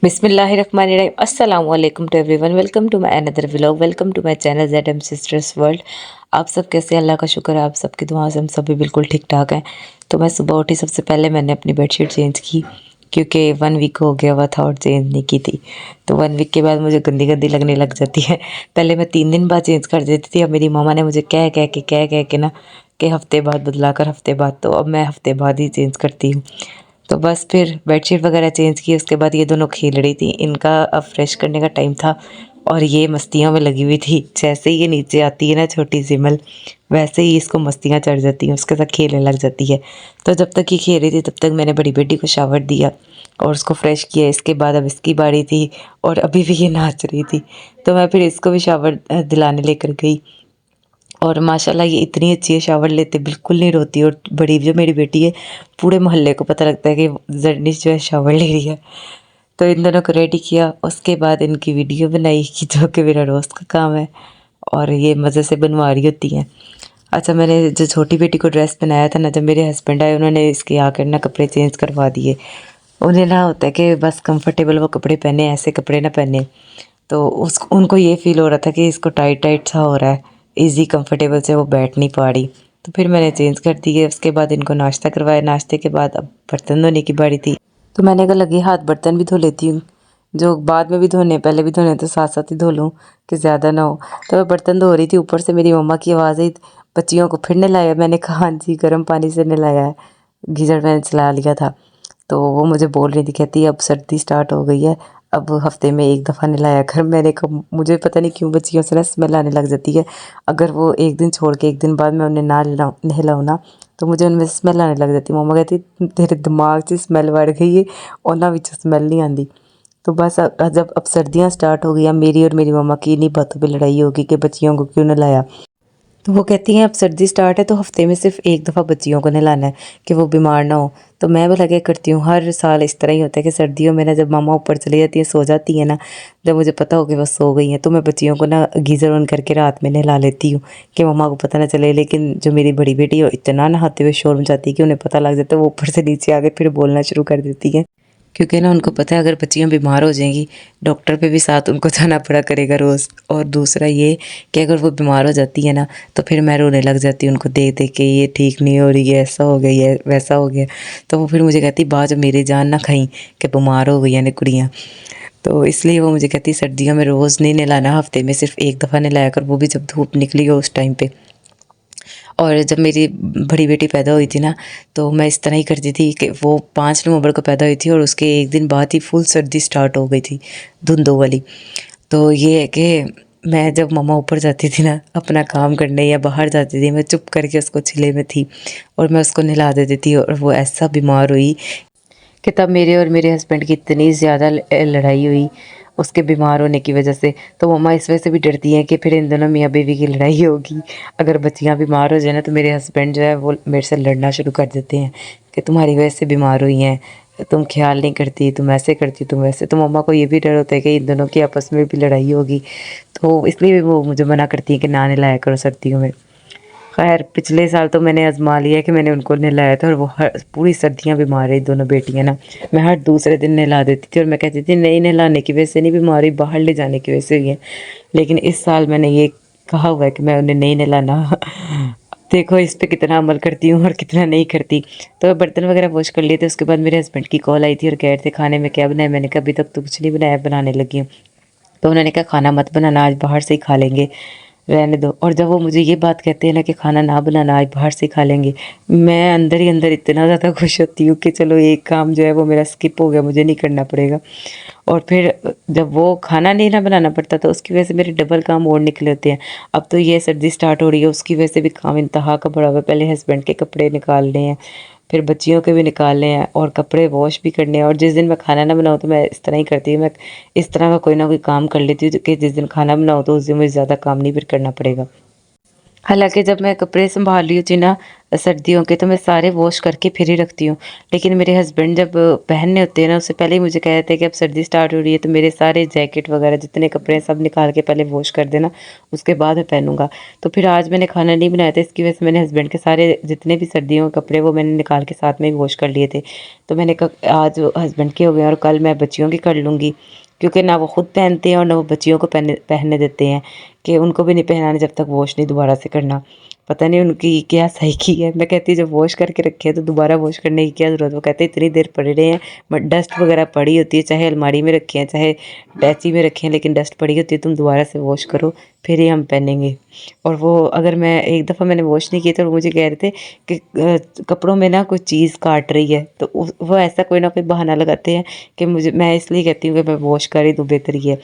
बिस्मिल्लाहिर्रहमानिर्रहीम अस्सलाम वालेकुम to everyone. Welcome to my another vlog. Welcome to my channel ZM sisters world. आप सब कैसे हैं? अल्लाह का शुक्र है, आप सबकी दुआ से हम सब भी बिल्कुल ठीक ठाक हैं। तो मैं सुबह उठी, सबसे पहले मैंने अपनी बेडशीट चेंज की क्योंकि 1 वीक हो गया हुआ था और चेंज नहीं की थी। तो 1 वीक के बाद मुझे गंदी गंदी लगने लग जाती है। पहले मैं 3 दिन बाद चेंज कर देती थी। अब मेरी मामा ने मुझे कह के ना कि हफ्ते बाद बदला कर, हफ्ते बाद। तो अब मैं हफ्ते बाद ही चेंज करती हूँ। तो बस फिर बेडशीट वगैरह चेंज की। उसके बाद ये दोनों खेल रही थी, इनका अब फ्रेश करने का टाइम था और ये मस्तियों में लगी हुई थी। जैसे ही ये नीचे आती है ना छोटी सिमल, वैसे ही इसको मस्तियाँ चढ़ जाती हैं, उसके साथ खेलने लग जाती है। तो जब तक ये खेल रही थी तब तक मैंने बड़ी बेटी को शावर दिया और उसको फ्रेश किया। इसके बाद अब इसकी बारी थी और अभी भी ये नाच रही थी, तो मैं फिर इसको भी शावर दिलाने लेकर गई। और माशाल्लाह ये इतनी अच्छी है, शावर लेते बिल्कुल नहीं रोती। और बड़ी जो मेरी बेटी है, पूरे मोहल्ले को पता लगता है कि जर्निश जो है शावर ले रही है। तो इन दोनों को रेडी किया, उसके बाद इनकी वीडियो बनाई कि जो कि मेरा रोज़ का काम है और ये मज़े से बनवा रही होती हैं। अच्छा, मैंने जो छोटी बेटी को ड्रेस पहनाया था ना, जब मेरे हस्बैंड आए उन्होंने इसके आकर ना कपड़े चेंज करवा दिए। उन्हें ना होता है कि बस कंफर्टेबल वो कपड़े पहने, ऐसे कपड़े ना पहने। तो उस उनको ये फ़ील हो रहा था कि इसको टाइट टाइट सा हो रहा है, ईज़ी कंफर्टेबल से वो बैठ नहीं पा रही। तो फिर मैंने चेंज कर दिए। उसके बाद इनको नाश्ता करवाया। नाश्ते के बाद अब बर्तन धोने की बारी थी। तो मैंने कहा लगी हाथ बर्तन भी धो लेती हूँ, जो बाद में भी धोने पहले भी धोने, तो साथ साथ ही धो लूँ कि ज़्यादा ना हो। तो मैं बर्तन धो रही थी, ऊपर से मेरी मम्मा की आवाज़ आई, बच्चियों को फिर नहलाया? मैंने कहा हाँ जी, गर्म पानी से नहलाया है, गीज़र मैंने चला लिया था। तो वो मुझे बोल रही थी, कहती अब सर्दी स्टार्ट हो गई है, अब हफ्ते में एक दफ़ा नहलाया कर। मैंने कहा मुझे पता नहीं क्यों बच्चियों से ना स्मेल आने लग जाती है। अगर वो एक दिन छोड़ के एक दिन बाद मैं उन्हें ना नहलाऊँ ना, तो मुझे उनमें स्मेल आने लग जाती है। मम्मा कहती तेरे दिमाग से स्मेल बढ़ गई है, उन्होंने विच स्मेल नहीं आती। तो बस जब अब सर्दियाँ स्टार्ट हो गई, अब मेरी और मेरी मम्मा की इन्हीं बातों पे लड़ाई होगी कि बच्चियों को क्यों नहलाया। तो वो कहती हैं अब सर्दी स्टार्ट है तो हफ्ते में सिर्फ एक दफ़ा बच्चियों को नहलाना है कि वो बीमार ना हो। तो मैं बोला क्या करती हूँ, हर साल इस तरह ही होता है कि सर्दियों में ना जब मामा ऊपर चली जाती है, सो जाती है ना, जब मुझे पता हो कि वो सो गई हैं, तो मैं बच्चियों को ना गीज़र ऑन करके रात में नहला लेती हूँ कि मम्मा को पता ना चले। लेकिन जो मेरी बड़ी बेटी है वो इतना नहाते हुए शोर मचाती है कि उन्हें पता लग जाता है। वो ऊपर से नीचे आके फिर बोलना शुरू कर देती है, क्योंकि ना उनको पता है अगर बच्चियाँ बीमार हो जाएंगी, डॉक्टर पे भी साथ उनको जाना पड़ा करेगा रोज़। और दूसरा ये कि अगर वो बीमार हो जाती है ना, तो फिर मैं रोने लग जाती हूँ उनको देख देख के, ये ठीक नहीं हो रही है, ऐसा हो गई है, वैसा हो गया। तो वो फिर मुझे कहती बाद मेरी जान ना खाई कि बीमार हो गई है ना कुड़ियाँ। तो इसलिए वो मुझे कहती सर्दियों में रोज़ नहीं नहलाना, हफ्ते में सिर्फ एक दफ़ा नहलाया कर, वो भी जब धूप निकली हो उस टाइम पे। और जब मेरी बड़ी बेटी पैदा हुई थी ना, तो मैं इस तरह ही करती थी कि वो 5 नवंबर को पैदा हुई थी और उसके एक दिन बाद ही फुल सर्दी स्टार्ट हो गई थी, धुंधों वाली। तो ये है कि मैं जब मम्मा ऊपर जाती थी ना अपना काम करने या बाहर जाती थी, मैं चुप करके उसको छिले में थी और मैं उसको नहला देती थी। और वो ऐसा बीमार हुई कि तब मेरे और मेरे हस्बैंड की इतनी ज़्यादा लड़ाई हुई उसके बीमार होने की वजह से। तो मम्मा इस वजह से भी डरती हैं कि फिर इन दोनों मियाँ बीवी की लड़ाई होगी। अगर बच्चियाँ बीमार हो जाए ना, तो मेरे हस्बैंड जो है वो मेरे से लड़ना शुरू कर देते हैं कि तुम्हारी वजह से बीमार हुई हैं, तुम ख्याल नहीं करती, तुम ऐसे करती, तुम वैसे। तो मम्मा को ये भी डर होता है कि इन दोनों की आपस में भी लड़ाई होगी, तो इसलिए वो मुझे मना करती हैं कि ना नहलाया करो सर्दियों में। खैर पिछले साल तो मैंने आज़मा लिया कि मैंने उनको नहलाया था और वो हर पूरी सर्दियाँ बीमार रही दोनों बेटियाँ ना। मैं हर दूसरे दिन नहला देती थी और मैं कहती थी नहीं, नहलाने की वजह से नहीं बीमार हुई, बाहर ले जाने की वजह से हुई है। लेकिन इस साल मैंने ये कहा हुआ है कि मैं उन्हें नहीं नहलाना। देखो इस पे कितना अमल करती हूँ और कितना नहीं करती। तो बर्तन वगैरह वॉश कर लिए थे। उसके बाद मेरे हस्बैंड की कॉल आई थी और कह रहे थे खाने में क्या बनाया। मैंने कहा अभी तक तो कुछ नहीं बनाया, बनाने लगी हूँ। तो उन्होंने कहा खाना मत बनाना, आज बाहर से ही खा लेंगे, रहने दो। और जब वो मुझे ये बात कहते हैं ना कि खाना ना बनाना, आज बाहर से ही खा लेंगे, मैं अंदर ही अंदर इतना ज़्यादा खुश होती हूँ कि चलो एक काम जो है वो मेरा स्किप हो गया, मुझे नहीं करना पड़ेगा। और फिर जब वो खाना नहीं ना बनाना पड़ता तो उसकी वजह से मेरे डबल काम और निकले होते हैं। अब तो ये सर्दी स्टार्ट हो रही है, उसकी वजह से भी काम इंतहा का बढ़ा हुआ है। पहले हस्बैंड के कपड़े निकालने हैं, फिर बच्चियों के भी निकालने हैं और कपड़े वॉश भी करने हैं। और जिस दिन मैं खाना ना बनाऊँ तो मैं इस तरह ही करती हूँ, मैं इस तरह का कोई ना कोई काम कर लेती हूँ कि जिस दिन खाना बनाऊँ तो उस दिन मुझे ज़्यादा काम नहीं फिर करना पड़ेगा। हालाँकि जब मैं कपड़े सँभाल रही होती हूँ ना सर्दियों के, तो मैं सारे वॉश करके फिर ही रखती हूँ। लेकिन मेरे हस्बैंड जब पहनने होते हैं ना, उससे पहले ही मुझे कह देते हैं कि अब सर्दी स्टार्ट हो रही है, तो मेरे सारे जैकेट वगैरह जितने कपड़े हैं सब निकाल के पहले वॉश कर देना, उसके बाद मैं पहनूँगा। तो फिर आज मैंने खाना नहीं बनाया था, इसकी वजह से मैंने हस्बैंड के सारे जितने भी सर्दियों के कपड़े वो मैंने निकाल के साथ में ही वॉश कर लिए थे। तो मैंने कहा आज हस्बैंड के हो गए और कल मैं बच्चियों की कर लूँगी, क्योंकि ना वो खुद पहनते हैं और ना वो बच्चियों को पहनने देते हैं, कि उनको भी नहीं पहनाने जब तक वॉश नहीं दोबारा से करना। पता नहीं उनकी क्या साइकी है। मैं कहती हूँ जब वॉश करके रखे हैं तो दोबारा वॉश करने की क्या ज़रूरत है। वो कहते हैं इतनी देर पड़े रहे हैं, बट डस्ट वगैरह पड़ी होती है, चाहे अलमारी में रखी हैं चाहे टैची में रखे हैं, लेकिन डस्ट पड़ी होती है, तुम दोबारा से वॉश करो फिर ही हम पहनेंगे। और वो अगर मैं एक दफ़ा मैंने वॉश नहीं किए तो मुझे कह रहे थे कि कपड़ों में ना कोई चीज़ काट रही है, तो वो ऐसा कोई ना कोई बहाना लगाते हैं कि मुझे, मैं इसलिए कहती हूँ कि मैं वॉश कर ही दूँ, बेहतर ही है।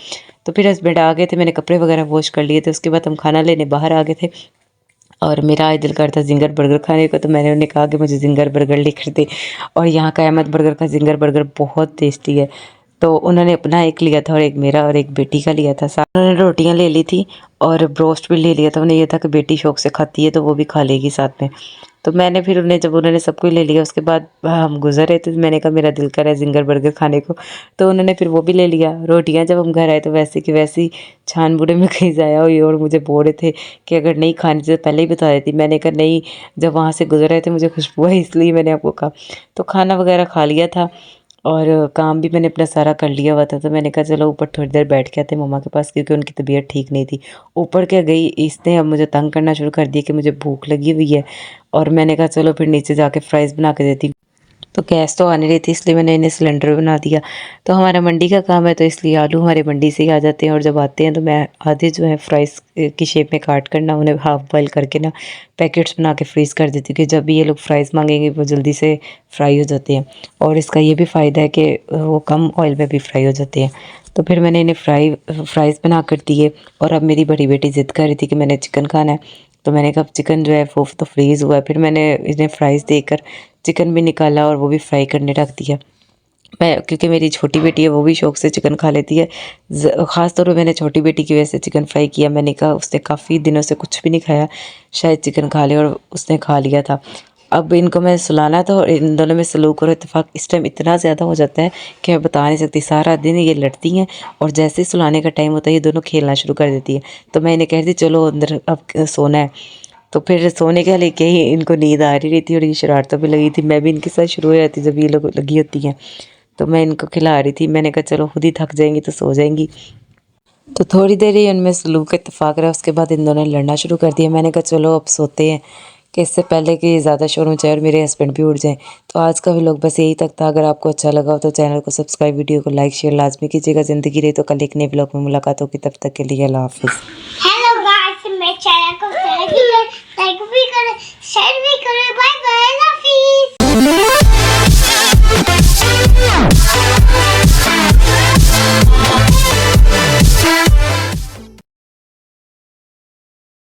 तो फिर हस्बैंड आ गए थे, मैंने कपड़े वगैरह वॉश कर लिए थे, उसके बाद हम खाना लेने बाहर आ गए थे और मेरा आज दिल करता ज़िंगर बर्गर खाने का, तो मैंने उन्हें कहा कि मुझे ज़िंगर बर्गर लेकर दे। और यहाँ का अहमद बर्गर का ज़िंगर बर्गर बहुत टेस्टी है। तो उन्होंने अपना एक लिया था और एक मेरा और एक बेटी का लिया था। साथ उन्होंने रोटियाँ ले ली थी और ब्रोस्ट भी ले लिया था। उन्हें ये था कि बेटी शौक से खाती है तो वो भी खा लेगी साथ में। तो मैंने फिर उन्हें, जब उन्होंने सब कुछ ले लिया, उसके बाद हम गुज़र रहे थे, तो मैंने कहा मेरा दिल कर रहा है ज़िंगर बर्गर खाने को, तो उन्होंने फिर वो भी ले लिया। रोटियाँ जब हम घर आए तो वैसे की वैसी छान बूढ़े में कहीं ज़ाया हुई, और मुझे बोल रहे थे कि अगर नहीं खानी तो पहले ही बता देती। मैंने कहा नहीं, जब वहाँ से गुज़र रहे थे मुझे खुशबू आई इसलिए मैंने आपको कहा। तो खाना वगैरह खा लिया था और काम भी मैंने अपना सारा कर लिया हुआ था, तो मैंने कहा चलो ऊपर थोड़ी देर बैठ के आते मम्मा के पास, क्योंकि उनकी तबीयत ठीक नहीं थी। ऊपर क्या गई, इसने अब मुझे तंग करना शुरू कर दिया कि मुझे भूख लगी हुई है, और मैंने कहा चलो फिर नीचे जाके फ्राइज़ बना के देती हूँ। तो गैस तो आ नहीं रही थी, इसलिए मैंने इन्हें सिलेंडर बना दिया। तो हमारा मंडी का काम है, तो इसलिए आलू हमारे मंडी से ही आ जाते हैं, और जब आते हैं तो मैं आधे जो है फ्राइज़ की शेप में काट कर ना उन्हें हाफ़ बॉयल करके ना पैकेट्स बना के फ्रीज़ कर देती हूँ, कि जब भी ये लोग फ्राइज़ मांगेंगे वो जल्दी से फ्राई हो जाते हैं। और इसका ये भी फ़ायदा है कि वो कम ऑयल में भी फ्राई हो जाते हैं। तो फिर मैंने इन्हें फ्राइज़ बना कर दिए, और अब मेरी बड़ी बेटी ज़िद कर रही थी कि मैंने चिकन खाना है। तो मैंने कहा चिकन जो है वो तो फ्रीज़ हुआ है। फिर मैंने इन्हें फ्राइज़ देकर चिकन भी निकाला और वो भी फ्राई करने रख दिया। मैं, क्योंकि मेरी छोटी बेटी है वो भी शौक से चिकन खा लेती है। ख़ास तौर पे मैंने छोटी बेटी की वजह से चिकन फ्राई किया। मैंने कहा उसने काफ़ी दिनों से कुछ भी नहीं खाया, शायद चिकन खा ले, और उसने खा लिया था। अब इनको मैं सुलाना था, और इन दोनों में सलूक और इत्तेफ़ाक इस टाइम इतना ज़्यादा हो जाता है कि मैं बता नहीं सकती। सारा दिन ये लड़ती हैं, और जैसे ही सुलाने का टाइम होता है ये दोनों खेलना शुरू कर देती हैं। तो मैं इन्हें कह रही थी चलो अंदर अब सोना है। तो फिर सोने के लेके ही इनको नींद आ रही थी, और ये शरारतें भी लगी थी। मैं भी इनके साथ शुरू हो जाती जब ये लोग लगी होती हैं। तो मैं इनको खिला रही थी। मैंने कहा चलो खुद ही थक जाएँगी तो सो जाएँगी। तो थोड़ी देर ही उनमें सलूक इत्तेफ़ाक रहा, उसके बाद इन दोनों ने लड़ना शुरू कर दिया। मैंने कहा चलो अब सोते हैं, कि इससे पहले कि ज़्यादा शोर मचाए और मेरे हस्बैंड भी उठ जाएँ। तो आज का व्लॉग बस यही तक था। अगर आपको अच्छा लगा हो तो चैनल को सब्सक्राइब, वीडियो को लाइक शेयर लाज़मी कीजिएगा। ज़िंदगी रही तो कल एक नए व्लॉग में मुलाकात होगी। तब तक के लिए अल्लाह हाफ़िज़। हेलो गाइस, मेरे चैनल को लाइक भी करें, शेयर भी करें। Bye bye, love you.